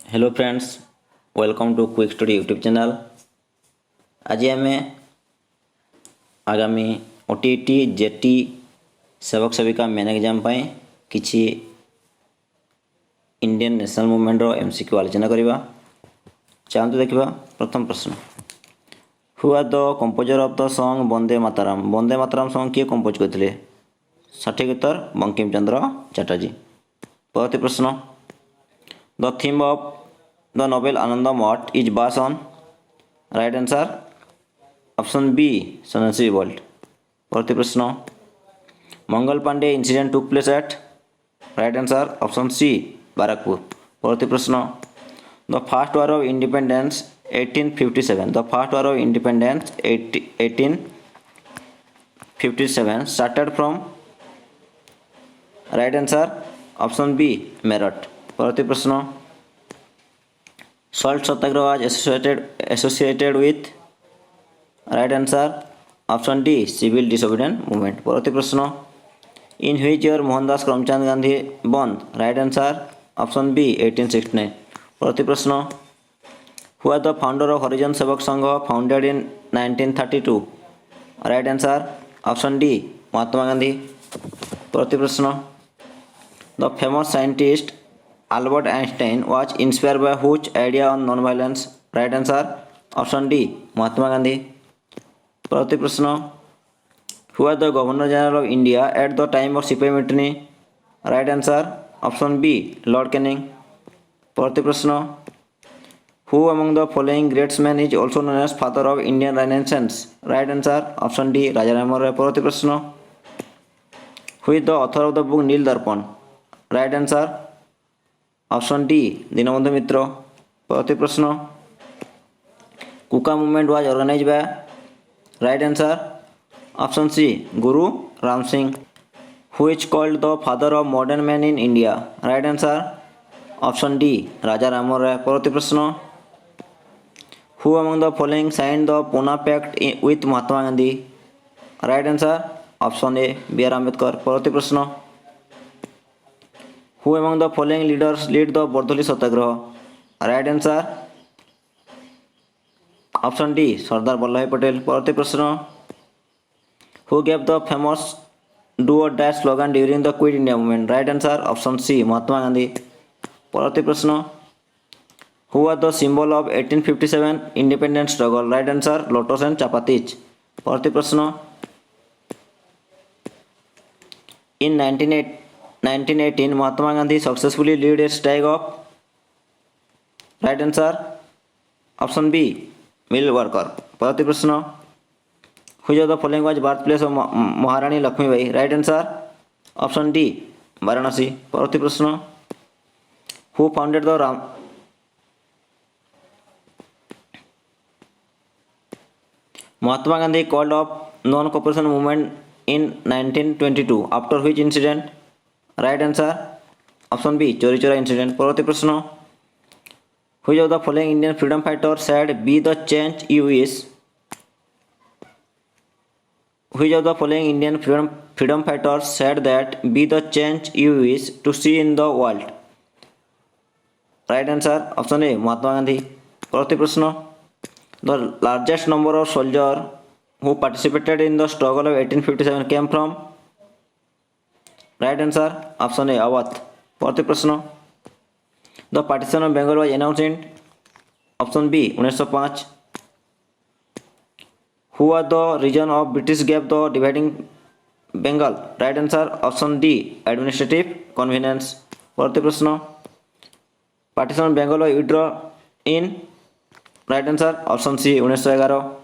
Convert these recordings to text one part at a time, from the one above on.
Hello friends, welcome to quick study YouTube channel. आज आम आगामी ओटीटी जेटी सेवक सेविका मेन एग्जाम किछि इंडियन नेशनल मूवमेंट एमसीक्यू आलोचना करवा। चलते देखा प्रथम प्रश्न, who are the composer of the song Vande Mataram. Vande Mataram song किए कंपोज करते? सठिक उत्तर बंकिम चंद्र चटर्जी। परवर्ती प्रश्न, the theme of the novel Anand Math is based on. Right answer option B Sannyasi revolt. परवर्ती प्रश्न, Mangal Pandey incident took place at. Right answer option C Barrackpore. परवर्ती प्रश्न, the first war of independence 1857। The first war of independence 1857 started from. Right answer option B Meerut. परवर्ती प्रश्न, salt Satyagraha was associated with। Right answer option D civil disobedient movement. परवर्ती प्रश्न, in which year Mohandas Karamchand Gandhi बंद। Right answer option B 1869। परवर्ती प्रश्न, who are the founder of Harijan Sevak Sangh founded in 1932। Right answer option D Mahatma Gandhi. परवर्ती प्रश्न, the famous scientist Albert Einstein was inspired by which idea on non-violence। Right answer option D महात्मा गांधी। परवर्ती प्रश्न, who are the Governor General of India at the time of सिपाही mutiny। Right answer option B Lord Canning। परवर्ती प्रश्न, who among the following great men is also known as father of Indian Renaissance। Right answer option D Raja Rammohn Roy। परवर्ती प्रश्न, who is the author of the book nil Darpan. Right answer option D Dinabandhu Mitra. परवर्ती प्रश्न, Kuka movement was organise by. Right answer option C Guru Ram Singh. Who is called the father of modern man in India. Right answer option D Raja Rammohan Roy. परवर्ती प्रश्न, who among the following signed the Poona pact with Mahatma Gandhi. Right answer option A B R Ambedkar. परवर्ती प्रश्न, Who among the following leaders lead the Bardoli Satyagraha. Right answer option D Sardar Vallabh Bhai Patel. परवर्ती प्रश्न, Who gave the famous do or die slogan during the Quit India movement। Right answer option C Mahatma Gandhi. परवर्ती प्रश्न, Who are the symbol of 1857 independence struggle। Right answer lotus and chapatis. परवर्ती प्रश्न, in 1918 Mahatma Gandhi successfully lead a strike of. Right answer option B mill worker. परवर्ती प्रश्न, which of the following was birth place of Maharani Lakshmibai. Right answer option D Varanasi. परवर्ती प्रश्न, who founded the Ram. Mahatma Gandhi called off non cooperation movement in 1922 after which incident. Right answer option B Chauri Chaura incident. परवर्ती प्रश्न, which of the following Indian freedom fighter said be the change you wish. Which of the following Indian freedom fighter said that be the change you wish to see in the world. Right answer option A Mahatma Gandhi. परवर्ती प्रश्न, the largest number of soldier who participated in the struggle of 1857 came from. Right answer option A Awadh. परवर्ती प्रश्न, the partition of Bengal was announced in. Option B 1905। Who are the reason of British gap the dividing Bengal. Right answer option D administrative convenience. परवर्ती प्रश्न, partition of Bengal was withdraw in. Right answer option C 1911।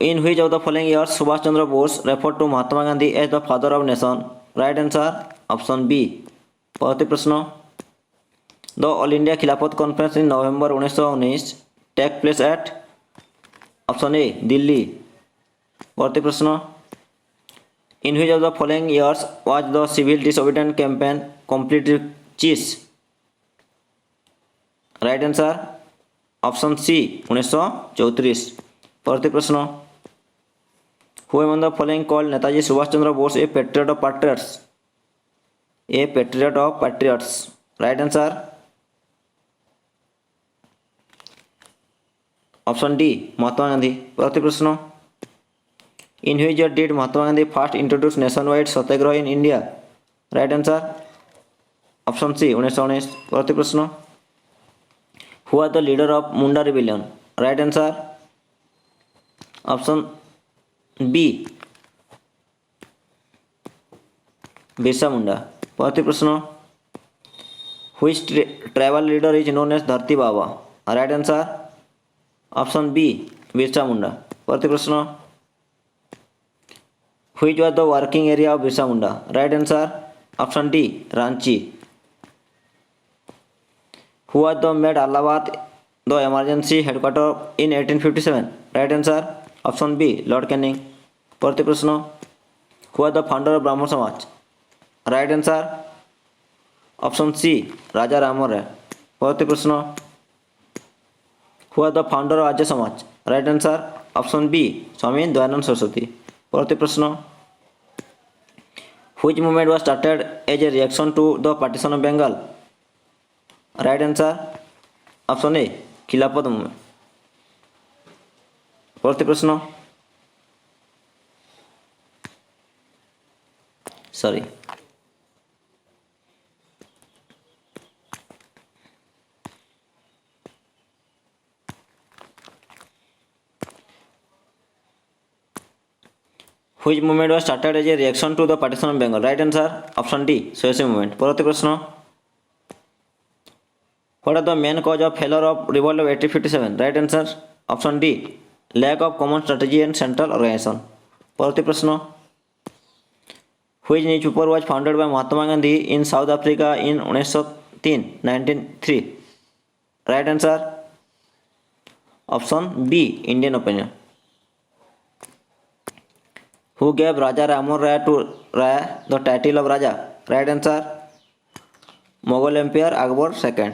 In which of the following years Subhash Chandra Bose referred to Mahatma Gandhi as the father of nation। Right answer option B। परवर्ती प्रश्न, the All India Khilafat Conference in November 1919 take place at। option A Delhi. परवर्ती प्रश्न, in which of the following years was the civil disobedience campaign complete with cheese। Right answer option C 1934। परवर्ती प्रश्न, who among the following called Netaji Subhash Chandra Bose a patriot of patriots. A patriot of patriots, right answer. Option D Mahatma Gandhi. परवर्ती प्रश्न, in which year did Mahatma Gandhi first introduce nation wide Satyagraha in India, right answer. Option C 1919। परवर्ती प्रश्न, who are the leader of Munda rebellion, right answer. Option B Birsa Munda. परवर्ती प्रश्न, which tribal leader is known as धरती Baba, right answer. Option B Birsa Munda. परवर्ती प्रश्न, which was the working area of Birsa Munda, right answer. Option D Ranchi. Who was the made Allahabad the emergency headquarter in 1857, right answer. Option B Lord Canning. परवर्ती प्रश्न, who was the founder of Brahmo Samaj, right answer. Option C Raja Rammohan Roy. परवर्ती प्रश्न, who was the founder of Arya Samaj, right answer. Option B Swami Dayanand Saraswati. परवर्ती प्रश्न, which movement was started as a reaction to the partition of Bengal, right answer. Option A Khilafat movement. परवर्ती प्रश्न, sorry which movement was started as a reaction to the partition of Bengal, right answer. Option D Swadeshi movement. परवर्ती प्रश्न, what are the main cause of failure of revolt of 1857, right answer. Option D lack of common strategy and central organisation. परवर्ती प्रश्न, which newspaper was founded by Mahatma Gandhi in South Africa in 1903, right answer. Option B Indian Opinion. Who gave Raja Rammohan Roy to Roy the title of Raja, right answer. Mughal empire Akbar second.